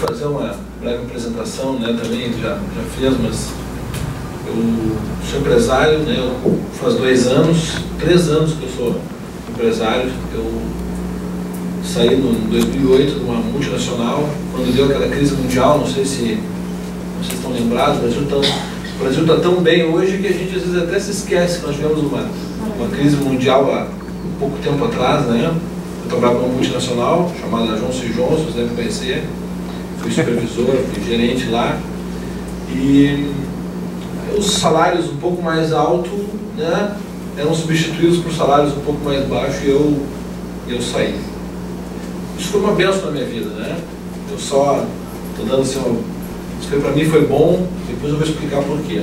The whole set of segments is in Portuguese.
fazer uma breve apresentação, né, também já fez, mas eu sou empresário, né, faz 3 anos que eu sou empresário. Eu saí em 2008 de uma multinacional, quando deu aquela crise mundial, não sei se vocês estão lembrados, o Brasil está tão bem hoje que a gente às vezes até se esquece que nós tivemos uma crise mundial há pouco tempo atrás, né? Eu trabalhava numa multinacional chamada Johnson & Johnson, vocês devem conhecer, fui supervisor, fui gerente lá, e os salários um pouco mais altos, né, eram substituídos por salários um pouco mais baixos, e eu saí. Isso foi uma bênção na minha vida, né? Eu só estou dando assim, isso para mim foi bom, depois eu vou explicar por quê.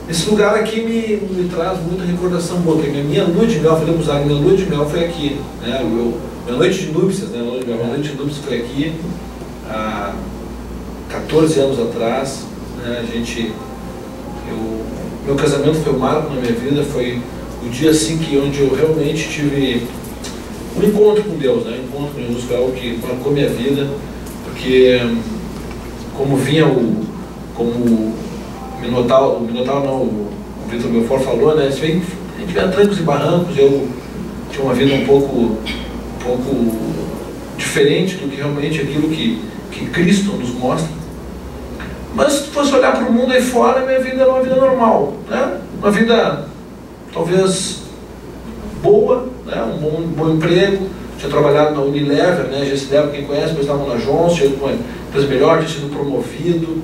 Esse lugar aqui me traz muita recordação boa, porque minha lua de mel, falei para usar, minha lua de mel foi aqui, né? Minha noite de núpcias, né? Minha noite de núpcias foi aqui há 14 anos atrás, né? Meu casamento foi um marco na minha vida, foi o dia assim onde eu realmente tive um encontro com Deus, né? Um encontro com Jesus, foi algo que marcou minha vida, porque como vinha o Vitor Belfort falou, né? A gente vem a trancos e barrancos. Eu tinha uma vida um pouco diferente do que realmente aquilo que Cristo nos mostra. Mas se fosse olhar para o mundo aí fora, minha vida era uma vida normal, né? Uma vida talvez boa, né? Um bom emprego. Tinha trabalhado na Unilever, né? GSW, quem conhece, depois estava na Johnson, tinha uma empresa melhor, tinha sido promovido.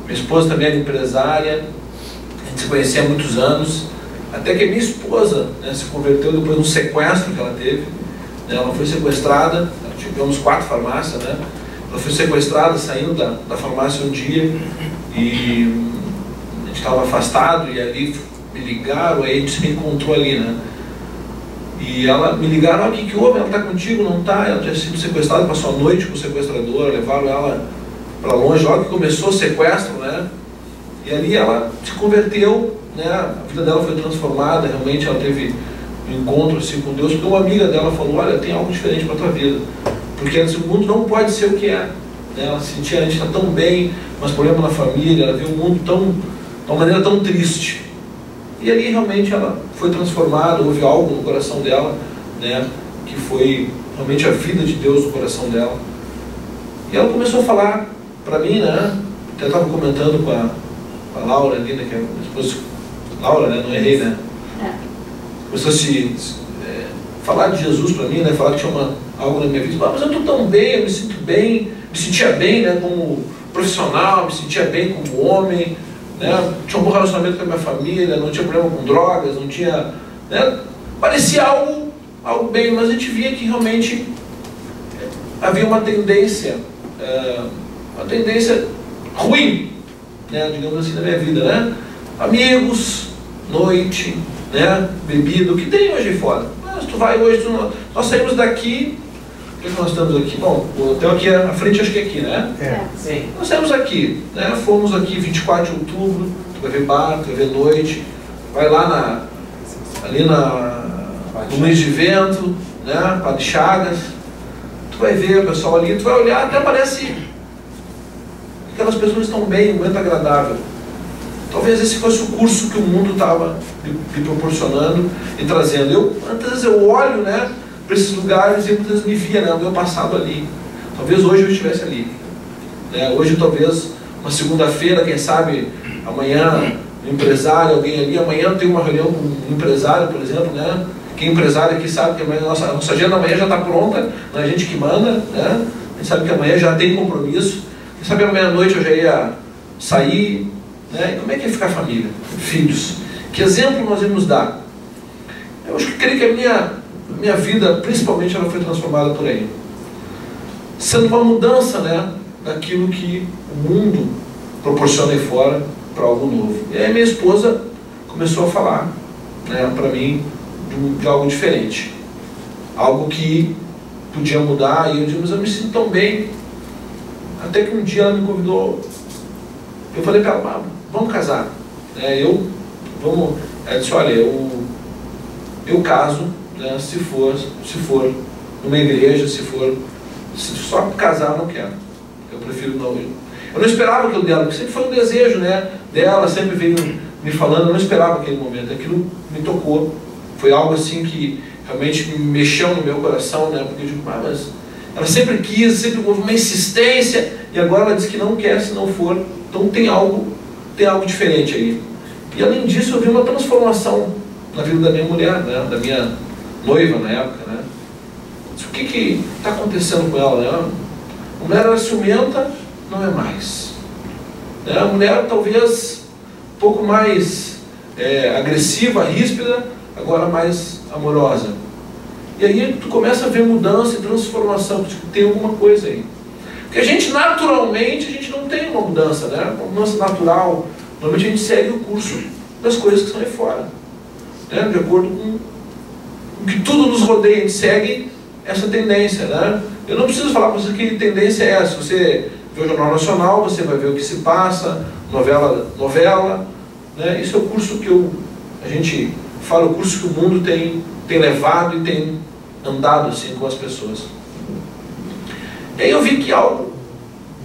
Minha esposa também era empresária, a gente se conhecia há muitos anos, até que a minha esposa, né, se converteu depois de um sequestro que ela teve, né? Ela foi sequestrada, tivemos 4 farmácias, né? Ela foi sequestrada saindo da farmácia um dia, e a gente estava afastado, e ali me ligaram, aí a gente se reencontrou ali, né? E ela me ligaram: o que houve? Ela está contigo? Não está? Ela tinha sido sequestrada, passou a noite com o sequestrador, levaram ela para longe, logo que começou o sequestro, né? E ali ela se converteu, né? A vida dela foi transformada, realmente ela teve um encontro assim com Deus, porque uma amiga dela falou: olha, tem algo diferente para a tua vida, porque o mundo não pode ser o que é, né? Ela sentia, a gente está tão bem, mas problema na família, ela viu o mundo de uma maneira tão triste. E ali realmente ela foi transformada, houve algo no coração dela, né? Que foi realmente a vida de Deus no coração dela. E ela começou a falar para mim, né? Até estava comentando com a Laura ali, né? Que é a minha esposa. Laura, né? Não errei, né? Começou a falar de Jesus para mim, né? Falar que tinha algo na minha vida. Mas eu estou tão bem, eu me sinto bem, me sentia bem, né? Como profissional, me sentia bem como homem, né? Tinha um bom relacionamento com a minha família, não tinha problema com drogas, não tinha, né? Parecia algo bem, mas a gente via que realmente havia uma tendência ruim, né? Digamos assim, na minha vida, né? Amigos, noite, né? Bebida, o que tem hoje aí fora. Mas tu vai hoje, nós saímos daqui. O que nós estamos aqui? Bom, o hotel aqui à frente, acho que é aqui, né? Sim. Nós saímos aqui, né? Fomos aqui 24 de outubro, tu vai ver bar, tu vai ver noite, vai lá ali no Mês de Vento, né? Padre Chagas, tu vai ver o pessoal ali, tu vai olhar, até parece que aquelas pessoas estão bem, um momento agradável. Talvez esse fosse o curso que o mundo estava me proporcionando e trazendo. Muitas vezes eu olho, né, para esses lugares e muitas vezes me via, né, o meu passado ali. Talvez hoje eu estivesse ali, né? Hoje talvez uma segunda-feira, quem sabe amanhã um empresário, alguém ali, amanhã tem uma reunião com um empresário, por exemplo, né? Quem é empresário aqui sabe que amanhã a nossa agenda amanhã já está pronta, não é a gente que manda, né? A gente sabe que amanhã já tem compromisso, quem sabe amanhã à noite eu já ia sair, né? E como é que ia ficar a família? Filhos. Que exemplo nós íamos dar? Eu acho que creio que a minha vida, principalmente, ela foi transformada por aí. Sendo uma mudança, né, daquilo que o mundo proporciona aí fora para algo novo. E aí minha esposa começou a falar, né, para mim de algo diferente. Algo que podia mudar, e eu disse: mas eu me sinto tão bem. Até que um dia ela me convidou, eu falei para ela: vamos casar. Ela disse: olha, eu caso, né, se for numa igreja, se só casar eu não quero. Eu prefiro não. Eu não esperava aquilo dela, porque sempre foi um desejo, né, dela, sempre veio me falando, eu não esperava aquele momento. Aquilo me tocou. Foi algo assim que realmente me mexeu no meu coração, né, porque eu digo, mas ela sempre quis, sempre houve uma insistência, e agora ela diz que não quer se não for. Então tem algo diferente aí. E além disso, eu vi uma transformação na vida da minha mulher, né, da minha noiva na época, né. O que está acontecendo com ela, né? A mulher era ciumenta, não é mais. A mulher talvez um pouco mais agressiva, ríspida, agora mais amorosa. E aí tu começa a ver mudança e transformação, porque tem alguma coisa aí. Porque a gente naturalmente, a gente não tem uma mudança, né? Uma mudança natural. Normalmente a gente segue o curso das coisas que estão aí fora, né? De acordo com o que tudo nos rodeia, a gente segue essa tendência, né? Eu não preciso falar para você que tendência é essa. Você vê o Jornal Nacional, você vai ver o que se passa, novela, né? Isso é o curso que a gente fala, o curso que o mundo tem levado e tem andado assim com as pessoas. E aí eu vi que algo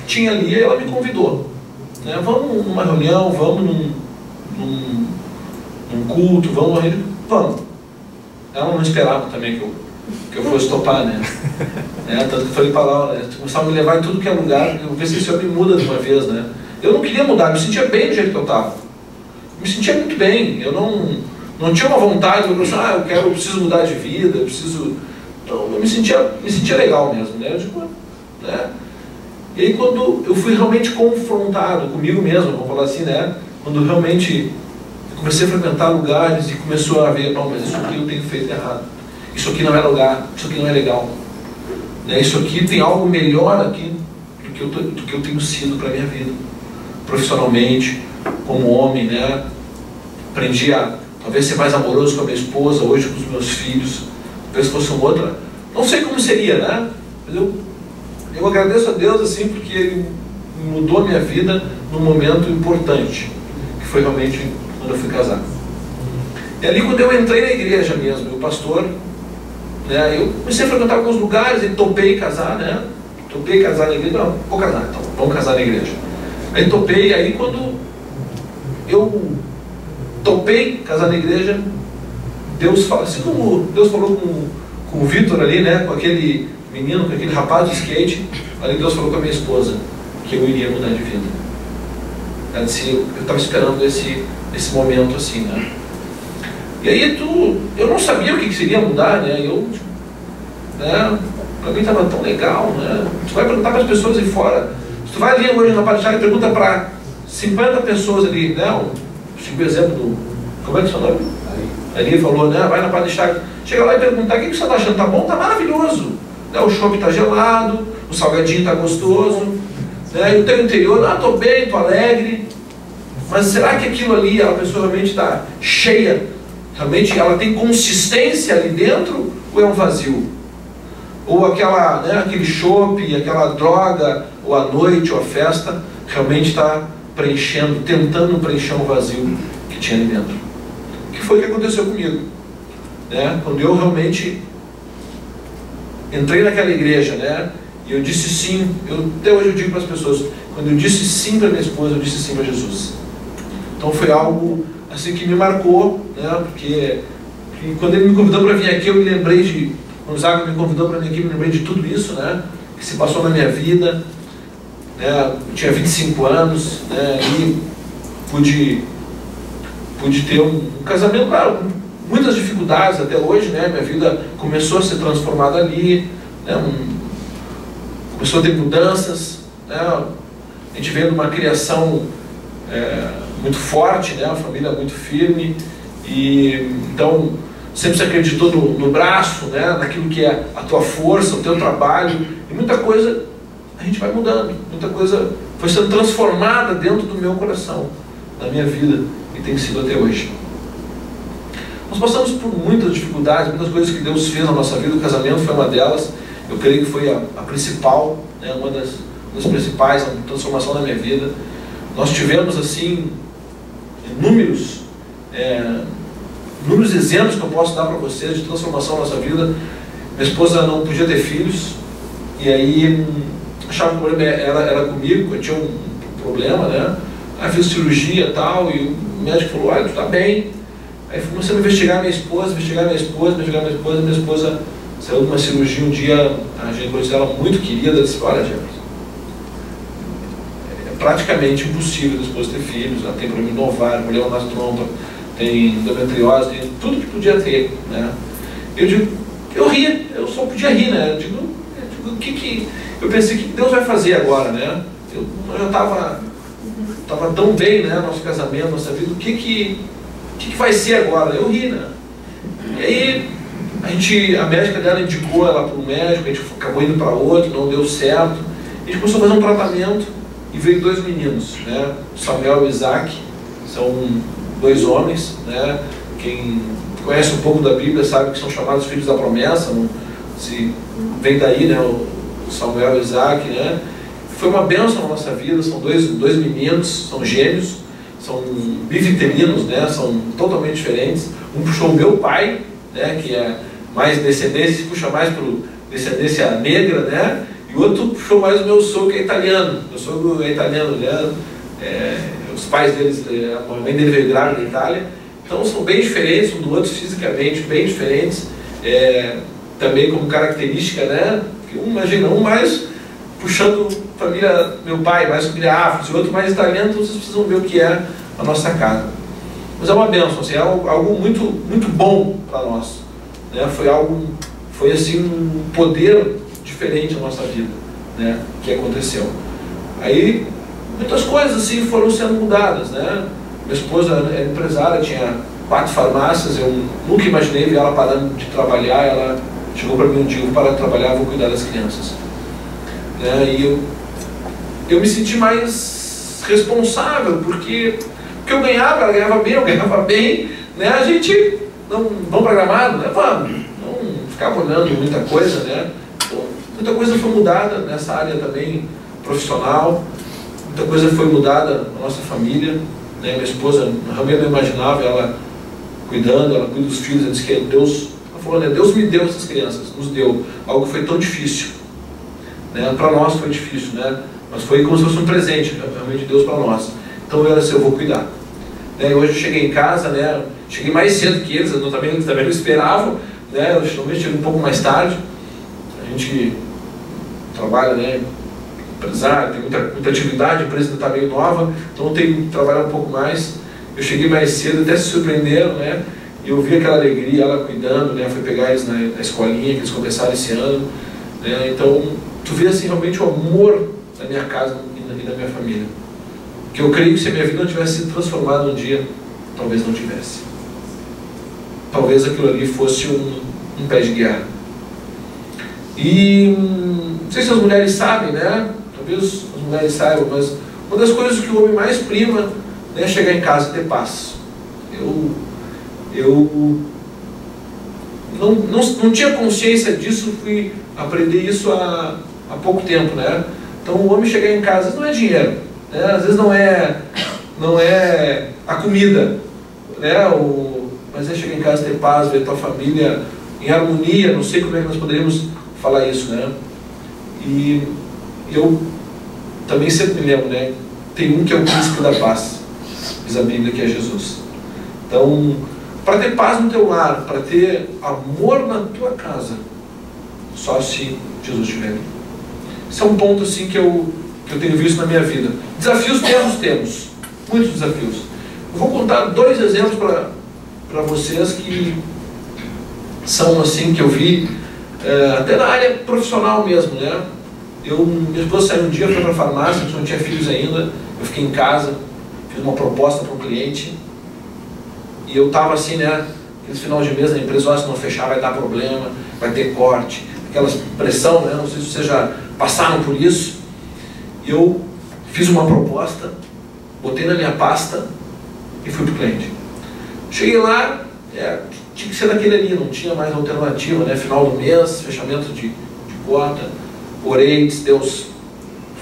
tinha ali e ela me convidou, né? Vamos numa reunião, vamos num culto, vamos. Ela não esperava também que eu fosse topar, né? Tanto que eu falei para ela, né? Começava a me levar em tudo que é lugar, eu ver se esse homem me muda de uma vez, né? Eu não queria mudar, eu me sentia bem do jeito que eu estava. Me sentia muito bem, eu não tinha uma vontade, eu preciso mudar de vida, eu preciso... Então, eu me sentia legal mesmo, né? Eu digo, né? E aí quando eu fui realmente confrontado comigo mesmo, vamos falar assim, né? Quando realmente eu comecei a frequentar lugares e começou a ver, mas isso aqui eu tenho feito errado. Isso aqui não é lugar, isso aqui não é legal. Né? Isso aqui tem algo melhor aqui do que eu tenho sido para a minha vida. Profissionalmente, como homem, né? Aprendi a talvez ser mais amoroso com a minha esposa, hoje com os meus filhos. Talvez fosse uma outra. Não sei como seria, né? Mas eu agradeço a Deus assim, porque Ele mudou a minha vida num momento importante, que foi realmente quando eu fui casar. E ali quando eu entrei na igreja mesmo, o pastor, né, eu comecei a frequentar alguns lugares e topei casar, né? Topei casar na igreja, não, vou casar, então, vamos casar na igreja. Aí topei, aí quando eu topei casar na igreja, Deus fala, assim como Deus falou com o Vitor ali, né, com aquele menino, com aquele rapaz de skate, ali Deus falou com a minha esposa que eu iria mudar de vida. Ela disse, eu estava esperando esse momento assim, né? E aí eu não sabia o que seria mudar, né? Para mim estava tão legal, né? Tu vai perguntar para as pessoas aí fora. Se tu vai ali hoje na Padre Chagas e pergunta para 50 pessoas ali, né? O exemplo do... Como é que é o seu nome? Ali falou, né? Vai na Padre Chagas. Chega lá e perguntar, o que você está achando? Tá bom? Tá maravilhoso. Né? O chopp está gelado, o salgadinho está gostoso, né? E o teu interior, estou bem, estou alegre. Mas será que aquilo ali, a pessoa realmente está cheia? Realmente ela tem consistência ali dentro ou é um vazio? Ou aquele chopp, aquela droga, ou a noite, ou a festa, realmente está preenchendo, tentando preencher um vazio que tinha ali dentro? Que foi o que aconteceu comigo, né? Quando eu realmente entrei naquela igreja, né? E eu disse sim, até hoje eu digo para as pessoas, quando eu disse sim para minha esposa, eu disse sim para Jesus. Então foi algo assim que me marcou, né? Porque quando ele me convidou para vir aqui, eu me lembrei quando o Zago me convidou para vir aqui, eu me lembrei de tudo isso, né? Que se passou na minha vida, né? Eu tinha 25 anos, né? E pude ter um casamento, claro, com muitas dificuldades até hoje, né? Minha vida começou a ser transformada ali, né? Começou a ter mudanças, né? A gente veio de uma criação muito forte, né? Uma família muito firme, e então sempre se acreditou no braço, né? Naquilo que é a tua força, o teu trabalho, e muita coisa a gente vai mudando, muita coisa foi sendo transformada dentro do meu coração, da minha vida, e tem sido até hoje. Nós passamos por muitas dificuldades, muitas coisas que Deus fez na nossa vida. O casamento foi uma delas, eu creio que foi a principal, né? Uma das principais, a transformação da minha vida. Nós tivemos assim inúmeros exemplos que eu posso dar para vocês de transformação na nossa vida. Minha esposa não podia ter filhos, e aí achava que o problema era comigo, eu tinha um problema, né? Aí fiz cirurgia e tal, e o médico falou, olha, tu tá bem. Aí comecei a investigar minha esposa, minha esposa saiu de uma cirurgia um dia, a ginecologista dela muito querida, disse, olha, Jefferson, é praticamente impossível a esposa ter filhos, ela tem problema no ovário, problema nas trompas, tem endometriose, tem tudo que podia ter, né? Eu ria, eu só podia rir, né? Eu pensei, o que Deus vai fazer agora, né? Eu já estava tão bem, né? Nosso casamento, nossa vida, o que vai ser agora? Eu ri, né? E aí, a médica dela indicou ela para um médico, a gente acabou indo para outro, não deu certo. A gente começou a fazer um tratamento e veio 2 meninos, né? Samuel e Isaac, são 2 homens, né? Quem conhece um pouco da Bíblia sabe que são chamados filhos da promessa, se vem daí, né? O Samuel e Isaac, né? Foi uma bênção na nossa vida, são dois meninos, são gêmeos, são biviterinos, né? São totalmente diferentes. Um puxou o meu pai, né? Que é mais descendência, puxa mais para descendência negra, né? E o outro puxou mais o meu sogro, que é italiano. Meu sogro é italiano, né? Os pais deles, a mãe dele veio grávida da Itália. Então são bem diferentes um do outro, fisicamente bem diferentes. Também como característica, né? Imagina, um mais puxando família, meu pai, mais família afro, e outro mais italiano, então vocês precisam ver o que é a nossa casa. Mas é uma bênção, assim, é algo muito, muito bom para nós, né? Foi assim um poder diferente na nossa vida, né? Que aconteceu. Aí muitas coisas assim foram sendo mudadas, né? Minha esposa era empresária, tinha 4 farmácias, eu nunca imaginei ver ela parando de trabalhar. Ela chegou para mim um dia, eu vou parar de trabalhar, vou cuidar das crianças, né? E eu me senti mais responsável, porque eu ganhava, ela ganhava bem, eu ganhava bem, né? A gente vamos para Gramado, né? Vamos, não ficava olhando muita coisa, né? Então, muita coisa foi mudada nessa área também profissional, muita coisa foi mudada na nossa família, né? Minha esposa, realmente não imaginava ela cuidando, ela cuida dos filhos, ela disse que Deus, ela falou, né? Deus me deu essas crianças, nos deu, algo que foi tão difícil, né? Para nós foi difícil, né? Mas foi como se fosse um presente, realmente, de Deus para nós. Então ela disse, eu vou cuidar. Né? Hoje eu cheguei em casa, né? Cheguei mais cedo que eles também não esperavam, né? Eu geralmente chego um pouco mais tarde. A gente trabalha, né? Empresário, tem muita atividade, a empresa ainda está meio nova, então tem que trabalhar um pouco mais. Eu cheguei mais cedo, até se surpreenderam, né? E eu vi aquela alegria, ela cuidando, né? Fui pegar eles na escolinha que eles começaram esse ano, né? Então, tu vê assim realmente o amor da minha casa e da minha família. Que eu creio que se a minha vida não tivesse sido transformada um dia, talvez não tivesse. Talvez aquilo ali fosse um pé de guerra. E não sei se as mulheres sabem, né? Talvez as mulheres saibam, mas uma das coisas que o homem mais prima, né, é chegar em casa e ter paz. Eu não tinha consciência disso, fui aprender isso há pouco tempo, né? Então o homem chegar em casa não é dinheiro, né? Às vezes não é a comida, né? Mas é chegar em casa, ter paz, ver tua família em harmonia. Não sei como é que nós poderíamos falar isso, né? E eu também sempre me lembro, né? Tem um que é o príncipe da paz, diz a Bíblia, que é Jesus. Então, para ter paz no teu lar, para ter amor na tua casa, só se Jesus estiver ali. Esse é um ponto assim que eu tenho visto na minha vida. Desafios temos, muitos desafios. Eu vou contar 2 exemplos para vocês que são assim, que eu vi, até na área profissional mesmo, né? Minha esposa saiu um dia, foi para a farmácia, não tinha filhos ainda, eu fiquei em casa, fiz uma proposta para um cliente, e eu estava assim, né? Aquele final de mês na empresa, se não fechar vai dar problema, vai ter corte, aquela pressão, né? Não sei se vocês já passaram por isso. E eu fiz uma proposta, botei na minha pasta e fui para o cliente. Cheguei lá, tinha que ser daquele ali, não tinha mais alternativa, né? Final do mês, fechamento de cota. Orei, disse, Deus,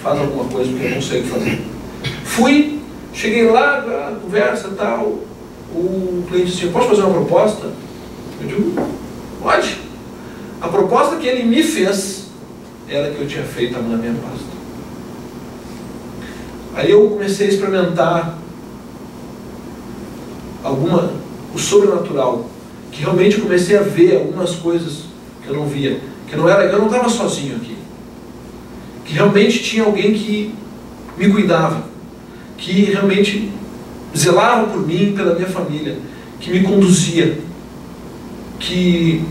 faz alguma coisa porque eu não sei o que fazer. Fui, cheguei lá, conversa e tal. O cliente disse, posso fazer uma proposta? Eu digo, pode. A proposta que ele me fez, era que eu tinha feito na minha pasta. Aí eu comecei a experimentar o sobrenatural, que realmente eu comecei a ver algumas coisas que eu não via, que eu não estava sozinho aqui, que realmente tinha alguém que me cuidava, que realmente zelava por mim, pela minha família, que me conduzia, que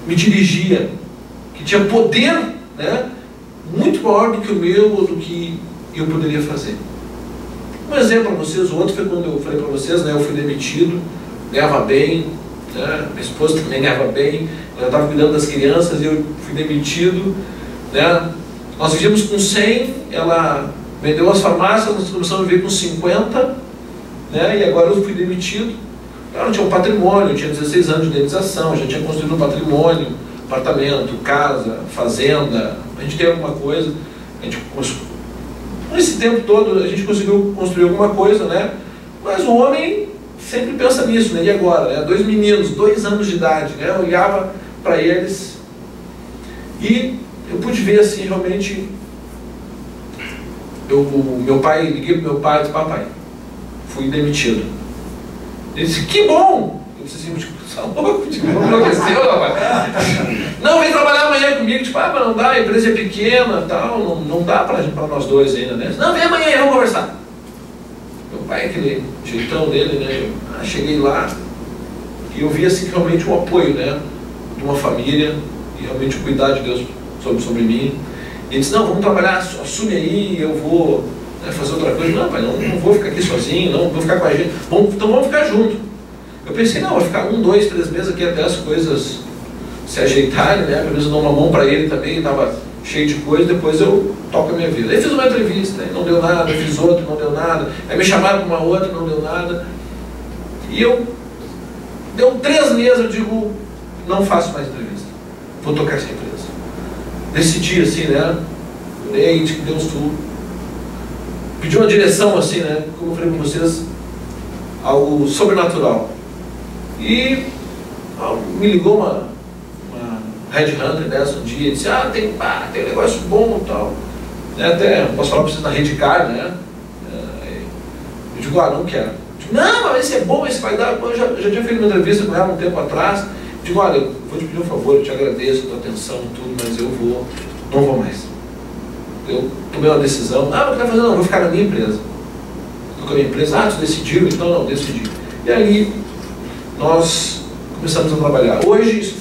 me dirigia, que tinha poder, né, muito maior do que o meu ou do que eu poderia fazer. Um exemplo para vocês, o outro foi quando eu falei para vocês, né, eu fui demitido, ganhava bem, né, minha esposa também ganhava bem, ela estava cuidando das crianças e eu fui demitido, né, nós vivíamos com 100, ela vendeu as farmácias, nós começamos a viver com 50, né, e agora eu fui demitido. Eu tinha um patrimônio, eu tinha 16 anos de indenização, já tinha construído um patrimônio, apartamento, casa, fazenda, a gente tem alguma coisa, nesse tempo todo a gente conseguiu construir alguma coisa, né? Mas o homem sempre pensa nisso, né? E agora, né? 2 meninos, 2 anos de idade, né? Eu olhava para eles e eu pude ver assim, realmente, meu pai, liguei para meu pai e disse: papai, fui demitido. Ele disse: que bom! Eu disse assim: enlouqueceu, rapaz. Não, vem trabalhar amanhã comigo. Tipo, mas não dá, a empresa é pequena, tal, não dá para nós dois ainda, né? Não, vem amanhã, vamos conversar. Meu pai, aquele jeitão dele, né? Eu cheguei lá e eu vi assim realmente o apoio, né, de uma família e realmente o cuidar de Deus sobre mim. E ele disse: não, vamos trabalhar, assume aí, eu vou, né, fazer outra coisa. Não, pai, não vou ficar aqui sozinho, não vou ficar com a gente. Então vamos ficar junto. Eu pensei: não, vou ficar 1, 2, 3 meses aqui até as coisas se ajeitarem, né? Pelo menos eu dou uma mão para ele também, estava cheio de coisa, depois eu toco a minha vida. Aí fiz uma entrevista, não deu nada, fiz outra, não deu nada. Aí me chamaram para uma outra, não deu nada. E deu 3 meses, eu digo: não faço mais entrevista, vou tocar essa empresa. Decidi assim, né? Orei, que Deus tudo. Pedi uma direção assim, né? Como eu falei para vocês, algo sobrenatural. E me ligou uma headhunter dessa um dia e disse: tem um negócio bom e tal. Até posso falar para vocês na Redcar, né? Eu digo: não quero. Eu digo: não, mas esse é bom, esse vai dar. Eu já tinha feito uma entrevista com ela um tempo atrás. Eu digo: olha, eu vou te pedir um favor, eu te agradeço a tua atenção e tudo, mas eu não vou mais. Eu tomei uma decisão. O que vai fazer? Não, eu vou ficar na minha empresa. Estou com a minha empresa. Tu decidiu? Então não, decidi. E aí nós começamos a trabalhar. Hoje, isso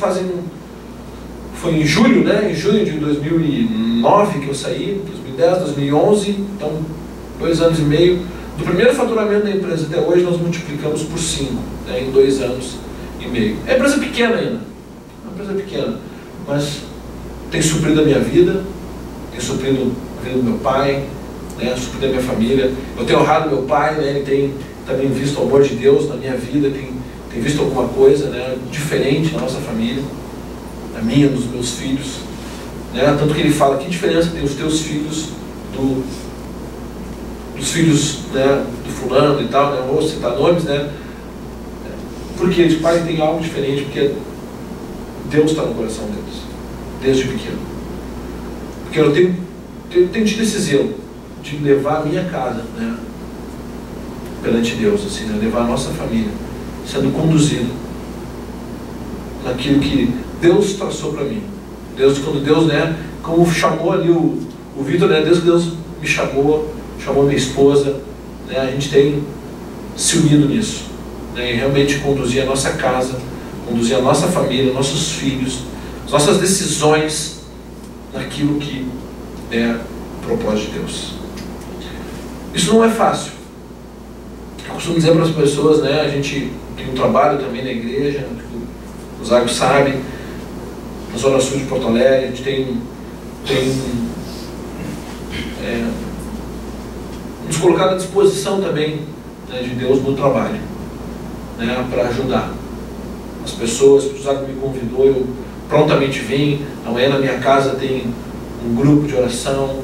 foi em julho, né? Em junho de 2009 que eu saí, 2010, 2011, então 2 anos e meio. Do primeiro faturamento da empresa até hoje, nós multiplicamos por 5, né, em 2 anos e meio. É uma empresa pequena ainda, é uma empresa pequena, mas tem suprido a minha vida, tem suprido a vida do meu pai, né, suprido a minha família. Eu tenho honrado meu pai, né, ele tem também visto o amor de Deus na minha vida, tem visto alguma coisa, né, diferente na nossa família, na minha, dos meus filhos, né, tanto que ele fala: que diferença tem os teus filhos dos filhos, né, do fulano e tal, né, não vou citar nomes, né, porque eles, pai, tem algo diferente, porque Deus está no coração deles, desde pequeno. Porque eu tenho tido esse zelo de levar a minha casa, né, perante Deus, assim, né, levar a nossa família sendo conduzido naquilo que Deus traçou para mim. Quando Deus, né, como chamou ali o Vitor, né, Deus me chamou minha esposa, né, a gente tem se unido nisso, né, e realmente conduzir a nossa casa, conduzir a nossa família, nossos filhos, as nossas decisões naquilo que é o propósito de Deus. Isso não é fácil. Eu costumo dizer para as pessoas, né, a gente tem um trabalho também na igreja, o Zago sabe, na Zona Sul de Porto Alegre, a gente tem nos colocado à disposição também, né, de Deus no trabalho, né, para ajudar as pessoas. O Zago me convidou, eu prontamente vim. Amanhã na minha casa tem um grupo de oração,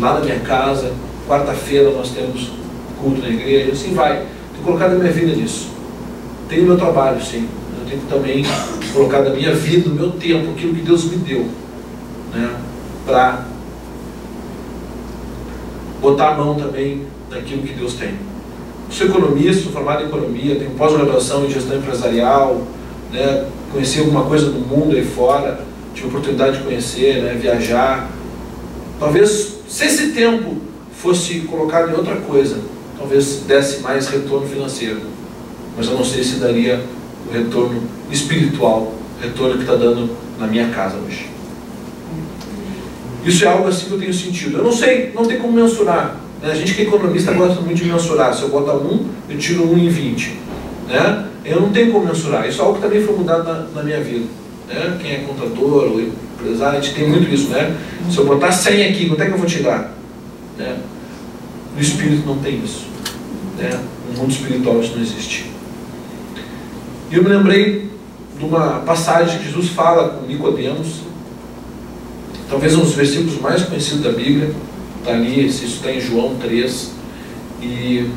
lá na minha casa. Quarta-feira nós temos culto na igreja, assim vai. Tenho colocado a minha vida nisso. Tenho meu trabalho, sim. Eu tenho também colocado a minha vida, o meu tempo, aquilo que Deus me deu, né, para botar a mão também naquilo que Deus tem. Sou economista, sou formado em economia, tenho pós-graduação em gestão empresarial, né, conheci alguma coisa do mundo aí fora, tive a oportunidade de conhecer, né, viajar. Talvez, se esse tempo fosse colocado em outra coisa, talvez desse mais retorno financeiro, mas eu não sei se daria o retorno espiritual, o retorno que está dando na minha casa hoje. Isso é algo assim que eu tenho sentido. Eu não sei, não tem como mensurar. Né? A gente que é economista gosta muito de mensurar. Se eu botar 1, eu tiro 1 em 20. Né? Eu não tenho como mensurar. Isso é algo que também foi mudado na minha vida. Né? Quem é contador ou empresário, a gente tem muito isso. Né? Se eu botar 100 aqui, quanto é que eu vou tirar? Né? No espírito não tem isso. Né? No mundo espiritual isso não existe. E eu me lembrei de uma passagem que Jesus fala com Nicodemos, talvez um dos versículos mais conhecidos da Bíblia, está ali, isso está em João 3, e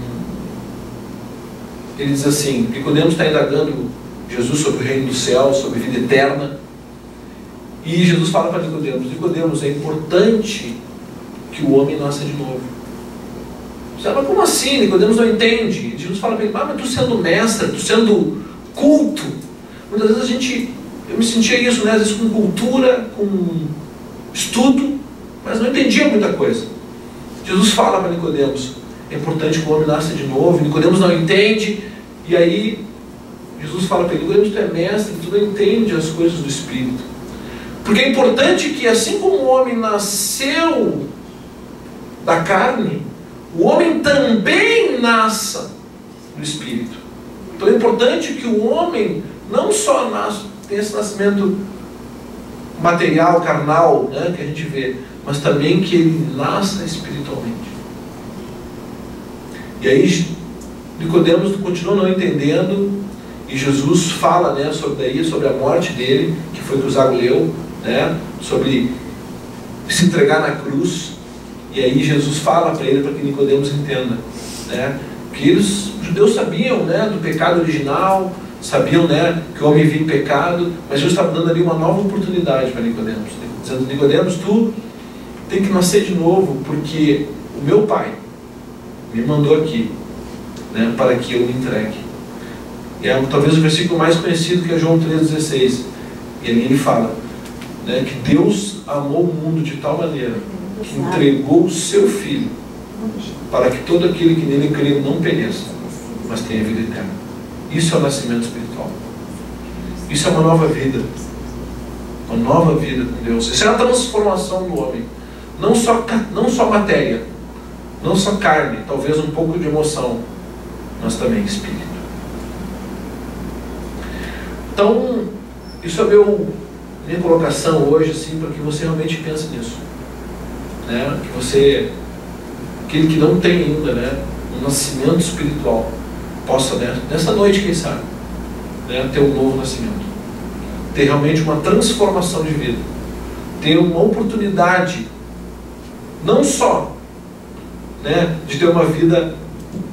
ele diz assim, Nicodemos está indagando Jesus sobre o reino do céu, sobre a vida eterna, e Jesus fala para Nicodemos, Nicodemos, é importante que o homem nasça de novo. Você fala, mas como assim? Nicodemos não entende. E Jesus fala para ele, mas tu sendo mestre, tu sendo culto, muitas vezes eu me sentia isso, né? Às vezes com cultura, com estudo, mas não entendia muita coisa. Jesus fala para Nicodemos, é importante que o homem nasça de novo. Nicodemos não entende, e aí Jesus fala para ele, Nicodemos, tu é mestre, tu não entende as coisas do Espírito. Porque é importante que assim como o homem nasceu da carne, o homem também nasça do Espírito. Então é importante que o homem não só tenha esse nascimento material, carnal, né, que a gente vê, mas também que ele nasça espiritualmente. E aí Nicodemos continua não entendendo, e Jesus fala, né, sobre a morte dele, que foi que o Zago leu, né, sobre se entregar na cruz. E aí Jesus fala para ele, para que Nicodemos entenda, né, que os judeus sabiam, né, do pecado original, sabiam, né, que o homem vive em pecado, mas Jesus estava dando ali uma nova oportunidade para Nicodemos, dizendo, Nicodemos, tu tem que nascer de novo, porque o meu Pai me mandou aqui, né, para que eu me entregue. E é talvez o versículo mais conhecido, que é João 3,16, e ali ele fala, né, que Deus amou o mundo de tal maneira que entregou o seu Filho para que todo aquele que nele crê não pereça, mas tenha vida eterna. Isso é o nascimento espiritual. Isso é uma nova vida. Uma nova vida com Deus. Isso é a transformação do homem. Não só matéria, não só carne, talvez um pouco de emoção, mas também espírito. Então, isso é minha colocação hoje, assim, para que você realmente pense nisso. Né? Que você, aquele que não tem ainda, né, um nascimento espiritual, possa, né, nessa noite, quem sabe, né, ter um novo nascimento, ter realmente uma transformação de vida, ter uma oportunidade, não só, né, de ter uma vida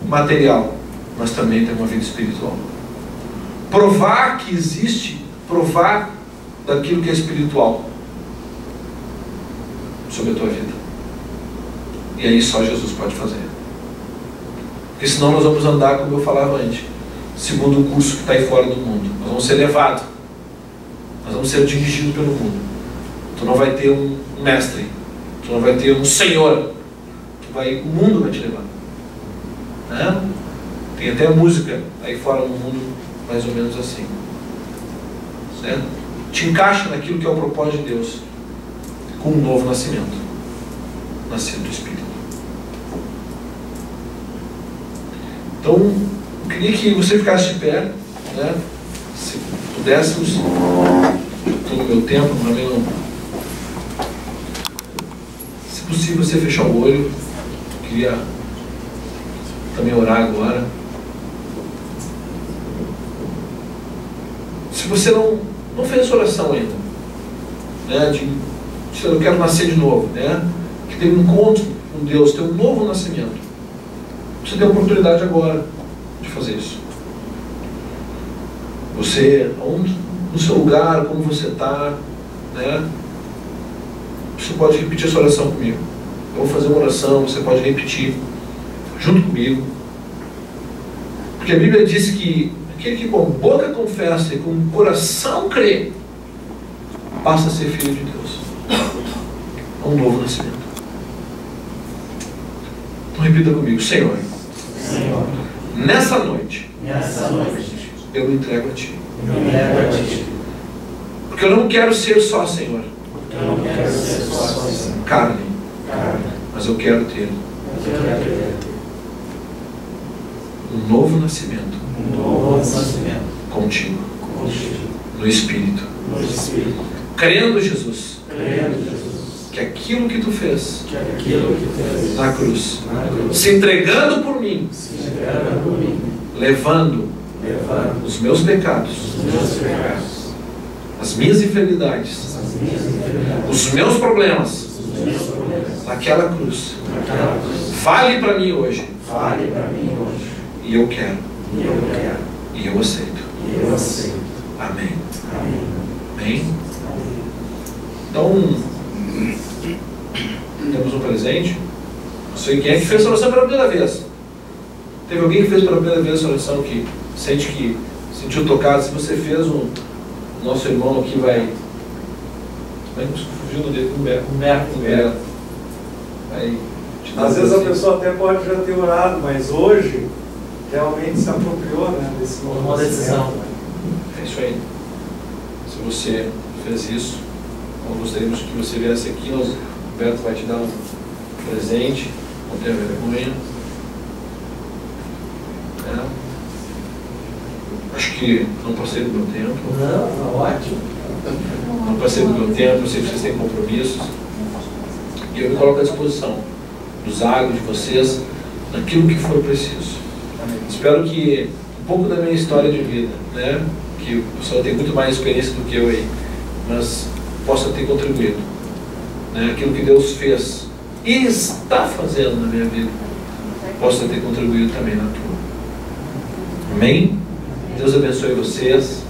material, mas também ter uma vida espiritual. Provar que existe, provar daquilo que é espiritual sobre a tua vida. E aí só Jesus pode fazer. Porque senão nós vamos andar, como eu falava antes, segundo o curso que está aí fora do mundo. Nós vamos ser levados. Nós vamos ser dirigidos pelo mundo. Tu não vai ter um mestre. Tu não vai ter um senhor. O mundo vai te levar. Né? Tem até música aí fora no mundo, mais ou menos assim. Certo? Te encaixa naquilo que é o propósito de Deus. Com um novo nascimento. Nascido do Espírito. Então, eu queria que você ficasse de pé, né? Se pudéssemos, estou no meu tempo, para mim não. Se possível, você fechar o olho. Eu queria também orar agora. Se você não fez essa oração ainda, né? Eu quero nascer de novo, né? Que tem um encontro com Deus, tem um novo nascimento. Você tem a oportunidade agora de fazer isso. Você, onde, no seu lugar, como você está, né? você pode repetir essa oração comigo. Eu vou fazer uma oração, você pode repetir junto comigo. Porque a Bíblia diz que aquele que com a boca confessa e com o coração crê, passa a ser filho de Deus. É um novo nascimento. Então repita comigo: Senhor, nessa noite, eu me entrego a Ti. Porque eu não quero ser só, Senhor, carne, mas eu quero ter um novo nascimento, contigo, no Espírito, crendo, Jesus, que aquilo que Tu fez na cruz, se entregando por mim, levando os meus pecados, as minhas infidelidades, os meus problemas, naquela cruz, vale para mim hoje, e eu quero, e eu aceito. Amém. Amém? Então, temos um presente. Não sei quem é que fez essa oração pela primeira vez. Teve alguém que fez pela primeira vez essa oração que sentiu tocado? Se você fez, o nosso irmão aqui vai... Como é que fugiu no dedo? Humberto. Às vezes a pessoa até pode já ter orado, mas hoje realmente se apropriou, né, desse novo uma decisão. É isso aí. Se você fez isso, nós gostaríamos que você viesse aqui. O Humberto vai te dar um presente. Não tenha vergonha. Acho que não passei do meu tempo. Não, ótimo. Não passei do meu tempo. Eu sei que vocês têm compromissos. E eu me coloco à disposição dos águas de vocês, naquilo que for preciso. Espero que um pouco da minha história de vida, né, que o pessoal tem muito mais experiência do que eu aí, mas possa ter contribuído, né, aquilo que Deus fez e está fazendo na minha vida, possa ter contribuído também na tua. Amém? Deus abençoe vocês.